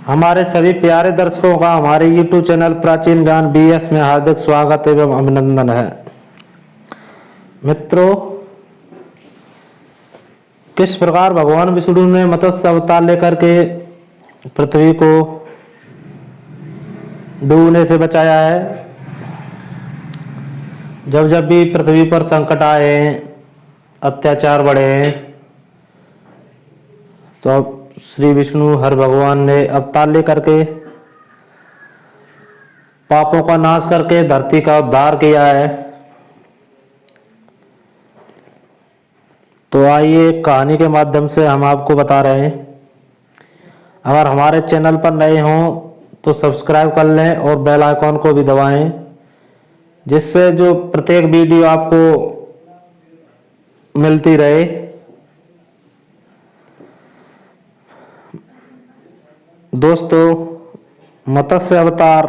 हमारे सभी प्यारे दर्शकों का हमारे YouTube चैनल प्राचीन ज्ञान BS में हार्दिक स्वागत एवं अभिनंदन है। मित्रों, किस प्रकार भगवान विष्णु ने मत्स्य अवतार लेकर के पृथ्वी को डूबने से बचाया है। जब जब भी पृथ्वी पर संकट आए, अत्याचार बढ़े, तो अब श्री विष्णु हर भगवान ने अवतार लेकर के पापों का नाश करके धरती का उद्धार किया है। तो आइए एक कहानी के माध्यम से हम आपको बता रहे हैं। अगर हमारे चैनल पर नए हों तो सब्सक्राइब कर लें और बेल आइकॉन को भी दबाएं, जिससे जो प्रत्येक वीडियो आपको मिलती रहे। दोस्तों, मत्स्य अवतार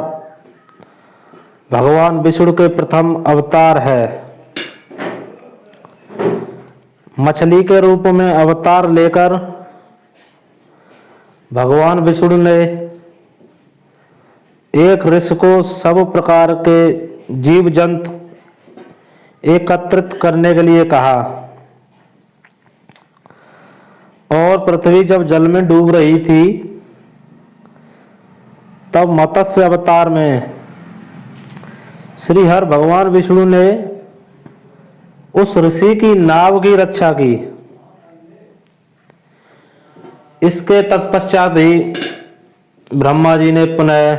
भगवान विष्णु के प्रथम अवतार है। मछली के रूप में अवतार लेकर भगवान विष्णु ने एक ऋषि को सब प्रकार के जीव जंतु एकत्रित करने के लिए कहा, और पृथ्वी जब जल में डूब रही थी तब मत्स्य अवतार में श्री हर भगवान विष्णु ने उस ऋषि की नाव की रक्षा की। इसके तत्पश्चात ही ब्रह्मा जी ने पुनः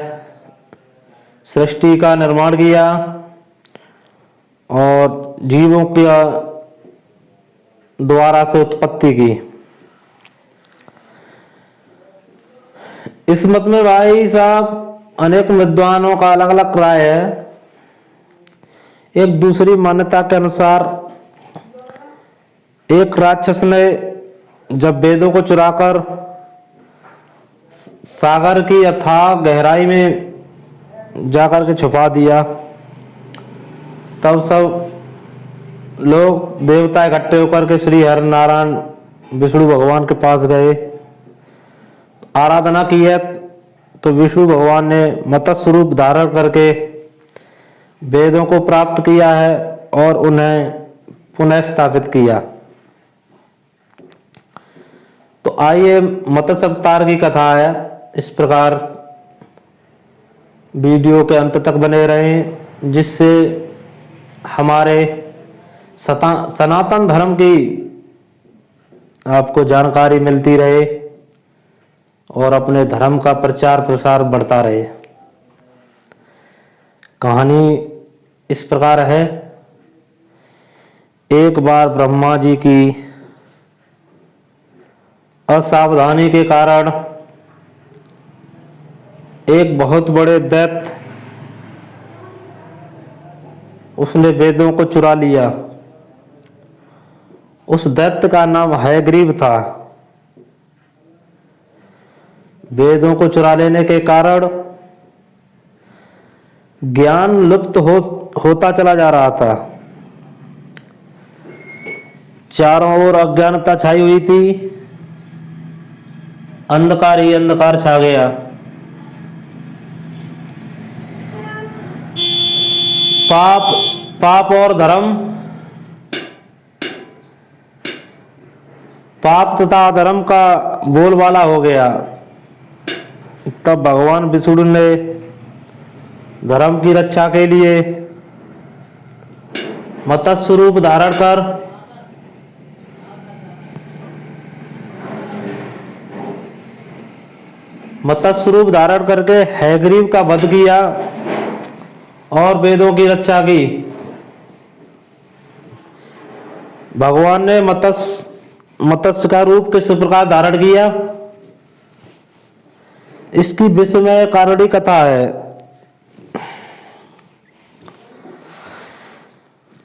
सृष्टि का निर्माण किया और जीवों के द्वारा से उत्पत्ति की। इस मत में भाई साहब अनेक विद्वानों का अलग अलग राय है। एक दूसरी मान्यता के अनुसार एक राक्षस ने जब वेदों को चुराकर सागर की अथाह गहराई में जाकर के छुपा दिया, तब सब लोग देवता इकट्ठे होकर के श्री हरि नारायण विष्णु भगवान के पास गए, आराधना की है। तो विष्णु भगवान ने मत्स्य रूप धारण करके वेदों को प्राप्त किया है और उन्हें पुनः स्थापित किया। तो आइए मत्स्य अवतार की कथा है। इस प्रकार वीडियो के अंत तक बने रहें, जिससे हमारे सनातन धर्म की आपको जानकारी मिलती रहे और अपने धर्म का प्रचार प्रसार बढ़ता रहे। कहानी इस प्रकार है। एक बार ब्रह्मा जी की असावधानी के कारण एक बहुत बड़े दैत्य उसने वेदों को चुरा लिया। उस दैत्य का नाम हयग्रीव था। वेदों को चुरा लेने के कारण ज्ञान लुप्त होता चला जा रहा था। चारों ओर अज्ञानता छाई हुई थी, अंधकार ही अंधकार छा गया। पाप और धर्म, पाप तथा धर्म का बोलबाला हो गया। तब भगवान विष्णु ने धर्म की रक्षा के लिए मत्स्य रूप धारण कर करके हयग्रीव का वध किया और वेदों की रक्षा की। भगवान ने मत्स्य का रूप किस प्रकार धारण किया, इसकी विस्मय कारणी कथा है।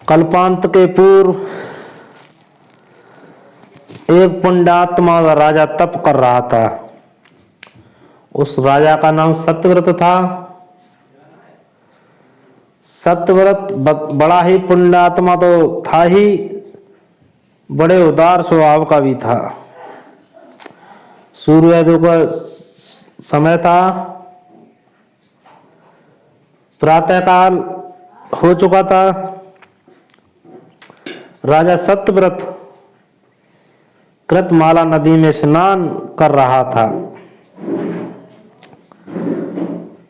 कल्पांत के पूर्व एक पुण्यात्मा राजा तप कर रहा था। उस राजा का नाम सत्यव्रत था। सत्यव्रत बड़ा ही पुण्यात्मा तो था ही, बड़े उदार स्वभाव का भी था। सूर्योदय को समय था, प्रातःकाल हो चुका था। राजा सत्यव्रत कृतमाला नदी में स्नान कर रहा था।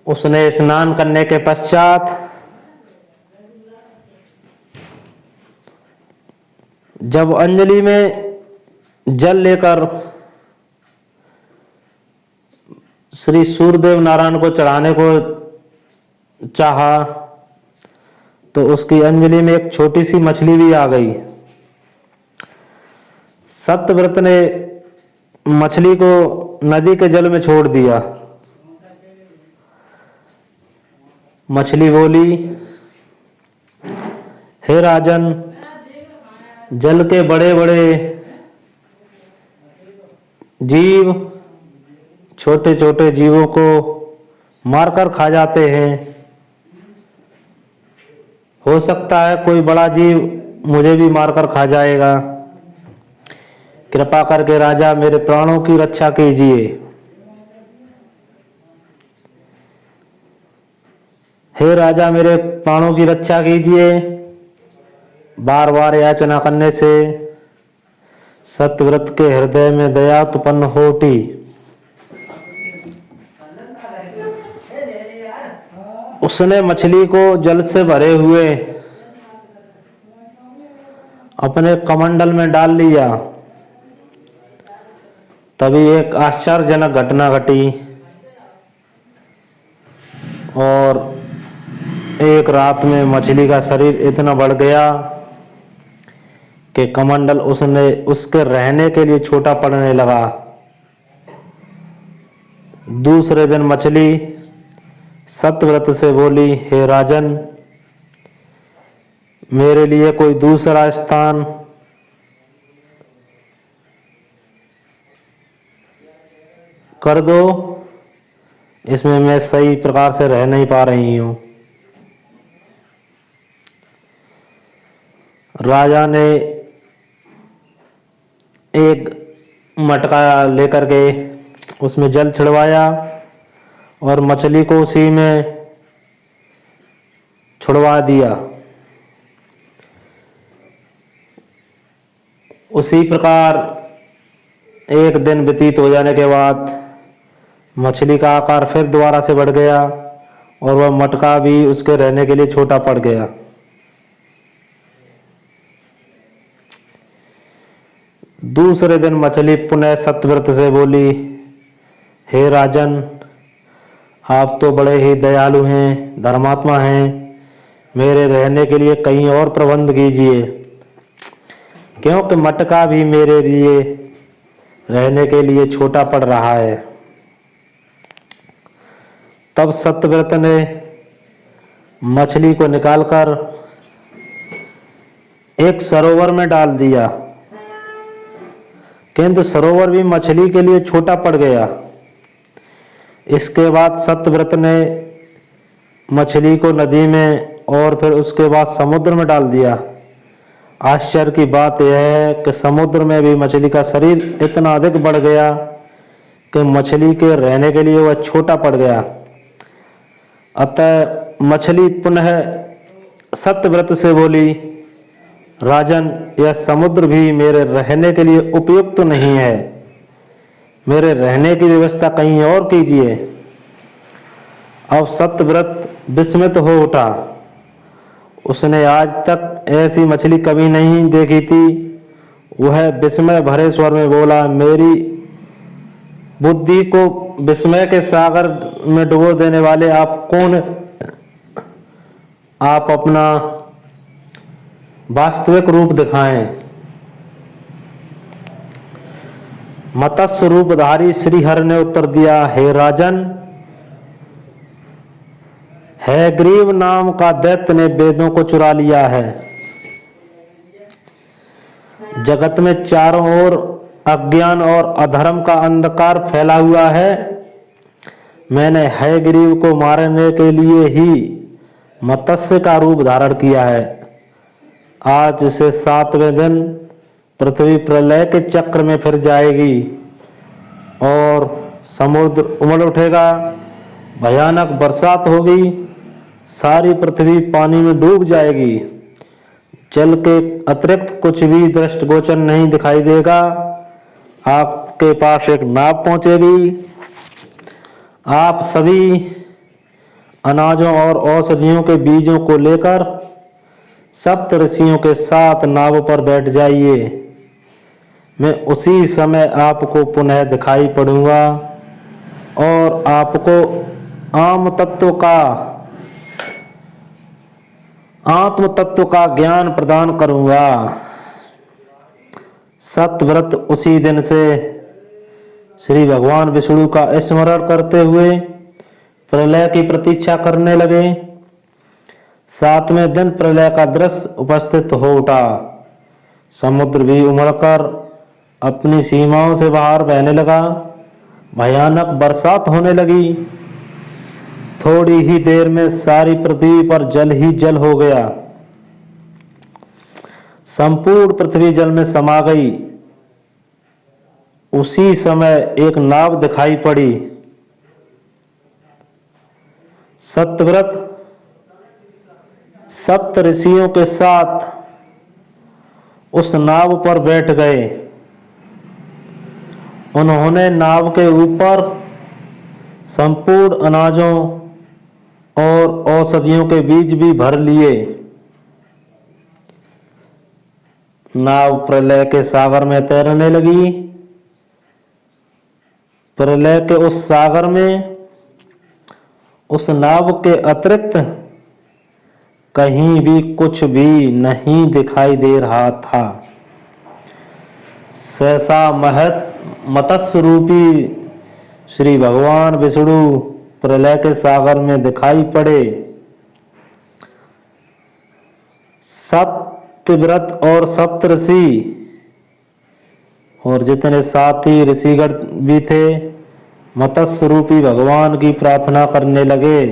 उसने स्नान करने के पश्चात जब अंजलि में जल लेकर श्री सूर्यदेव नारायण को चढ़ाने को चाहा तो उसकी अंजलि में एक छोटी सी मछली भी आ गई। सत्यव्रत ने मछली को नदी के जल में छोड़ दिया। मछली बोली, हे राजन, जल के बड़े बड़े जीव छोटे छोटे जीवों को मारकर खा जाते हैं। हो सकता है कोई बड़ा जीव मुझे भी मारकर खा जाएगा। कृपा करके राजा मेरे प्राणों की रक्षा कीजिए। हे राजा, मेरे प्राणों की रक्षा कीजिए। बार बार याचना करने से सत्यव्रत के हृदय में दया उत्पन्न हो उठी। उसने मछली को जल से भरे हुए अपने कमंडल में डाल लिया। तभी एक आश्चर्यजनक घटना घटी और एक रात में मछली का शरीर इतना बढ़ गया कि कमंडल उसके रहने के लिए छोटा पड़ने लगा। दूसरे दिन मछली सत्यव्रत से बोली, हे राजन, मेरे लिए कोई दूसरा स्थान कर दो, इसमें मैं सही प्रकार से रह नहीं पा रही हूं। राजा ने एक मटका लेकर के उसमें जल छिड़वाया और मछली को उसी में छुड़वा दिया। उसी प्रकार एक दिन व्यतीत हो जाने के बाद मछली का आकार फिर दोबारा से बढ़ गया और वह मटका भी उसके रहने के लिए छोटा पड़ गया। दूसरे दिन मछली पुनः सत्यव्रत से बोली, हे राजन, आप तो बड़े ही दयालु हैं, धर्मात्मा हैं, मेरे रहने के लिए कहीं और प्रबंध कीजिए, क्योंकि मटका भी मेरे लिए रहने के लिए छोटा पड़ रहा है। तब सत्यव्रत ने मछली को निकालकर एक सरोवर में डाल दिया, किंतु सरोवर भी मछली के लिए छोटा पड़ गया। इसके बाद सत्यव्रत ने मछली को नदी में और फिर उसके बाद समुद्र में डाल दिया। आश्चर्य की बात यह है कि समुद्र में भी मछली का शरीर इतना अधिक बढ़ गया कि मछली के रहने के लिए वह छोटा पड़ गया। अतः मछली पुनः सत्यव्रत से बोली, राजन, यह समुद्र भी मेरे रहने के लिए उपयुक्त नहीं है, मेरे रहने की व्यवस्था कहीं और कीजिए। अब सत्यव्रत विस्मित हो उठा। उसने आज तक ऐसी मछली कभी नहीं देखी थी। वह विस्मय भरे स्वर में बोला, मेरी बुद्धि को विस्मय के सागर में डुबो देने वाले आप कौन? आप अपना वास्तविक रूप दिखाएं। मत्स्य रूपधारी श्रीहरि ने उत्तर दिया, हे राजन, हयग्रीव नाम का दैत्य ने वेदों को चुरा लिया है। जगत में चारों ओर अज्ञान और अधर्म का अंधकार फैला हुआ है। मैंने हयग्रीव को मारने के लिए ही मत्स्य का रूप धारण किया है। आज से 7वें दिन पृथ्वी प्रलय के चक्र में फिर जाएगी और समुद्र उमड़ उठेगा, भयानक बरसात होगी, सारी पृथ्वी पानी में डूब जाएगी, जल के अतिरिक्त कुछ भी दृष्टिगोचर नहीं दिखाई देगा। आपके पास एक नाव पहुंचेगी, आप सभी अनाजों और औषधियों के बीजों को लेकर सप्त ऋषियों के साथ नाव पर बैठ जाइए। मैं उसी समय आपको पुनः दिखाई पड़ूंगा और आपको आत्म तत्व का ज्ञान प्रदान करूंगा। सत्यव्रत उसी दिन से श्री भगवान विष्णु का स्मरण करते हुए प्रलय की प्रतीक्षा करने लगे। 7वें दिन प्रलय का दृश्य उपस्थित हो उठा। समुद्र भी उमड़कर अपनी सीमाओं से बाहर बहने लगा, भयानक बरसात होने लगी। थोड़ी ही देर में सारी पृथ्वी पर जल ही जल हो गया, संपूर्ण पृथ्वी जल में समा गई। उसी समय एक नाव दिखाई पड़ी। सत्यव्रत सप्त ऋषियों के साथ उस नाव पर बैठ गए। उन्होंने नाव के ऊपर संपूर्ण अनाजों और औषधियों के बीज भी भर लिए। नाव प्रलय के सागर में तैरने लगी। प्रलय के उस सागर में उस नाव के अतिरिक्त कहीं भी कुछ भी नहीं दिखाई दे रहा था। सहसा मत्स्य रूपी श्री भगवान विष्णु प्रलय के सागर में दिखाई पड़े। सत्यव्रत और सप्तऋषि और जितने साथी ऋषिगण भी थे मत्स्य रूपी भगवान की प्रार्थना करने लगे।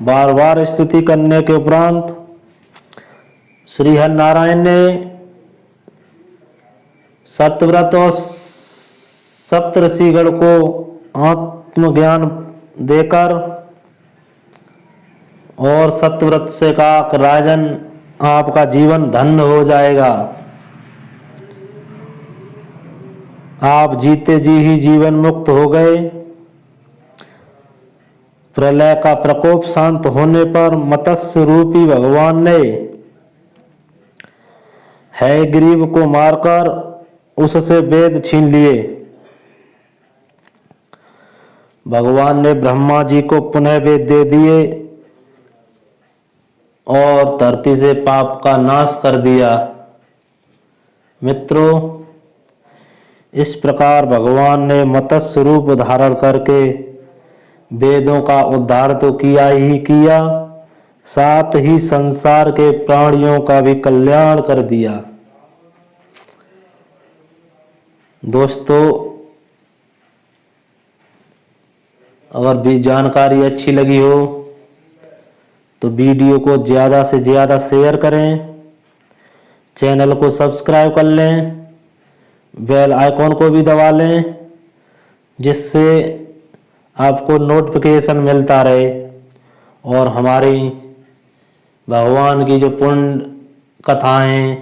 बार बार स्तुति करने के उपरांत श्री हरि नारायण ने सत्यव्रत और सप्तऋषिगण को आत्मज्ञान देकर और सत्यव्रत से कहा कि राजन आपका जीवन धन्य हो जाएगा, आप जीते जी ही जीवन मुक्त हो गए। प्रलय का प्रकोप शांत होने पर मत्स्य रूपी भगवान ने हयग्रीव को मारकर उससे वेद छीन लिए। भगवान ने ब्रह्मा जी को पुनः वेद दे दिए और धरती से पाप का नाश कर दिया। मित्रों, इस प्रकार भगवान ने मत्स्य रूप धारण करके वेदों का उद्धार तो किया ही किया, साथ ही संसार के प्राणियों का भी कल्याण कर दिया। दोस्तों, अगर भी जानकारी अच्छी लगी हो तो वीडियो को ज़्यादा से ज़्यादा शेयर करें, चैनल को सब्सक्राइब कर लें, बेल आइकॉन को भी दबा लें, जिससे आपको नोटिफिकेशन मिलता रहे और हमारी भगवान की जो पुण्य कथाएं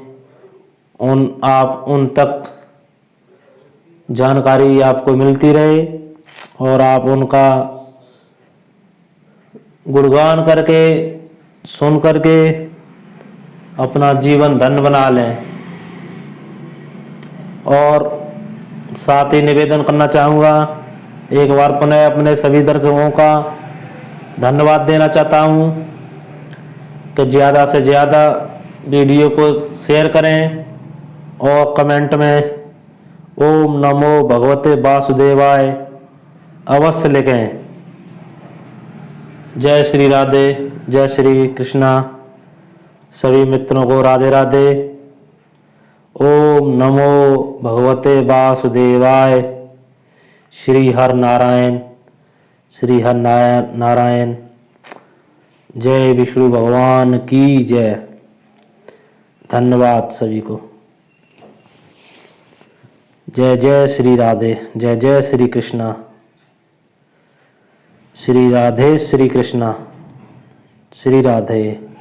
उन तक जानकारी आपको मिलती रहे और आप उनका गुणगान करके सुन करके अपना जीवन धन्य बना लें। और साथ ही निवेदन करना चाहूँगा, एक बार पुनः अपने सभी दर्शकों का धन्यवाद देना चाहता हूँ कि ज़्यादा से ज़्यादा वीडियो को शेयर करें और कमेंट में ओम नमो भगवते वासुदेवाय अवश्य लिखें। जय श्री राधे, जय श्री कृष्णा। सभी मित्रों को राधे राधे। ओम नमो भगवते वासुदेवाय। श्री हर नारायण, श्री हर नारायण। जय विष्णु भगवान की जय। धन्यवाद सभी को। जय जय श्री राधे, जय जय श्री कृष्णा। श्री राधे श्री कृष्णा। श्री राधे।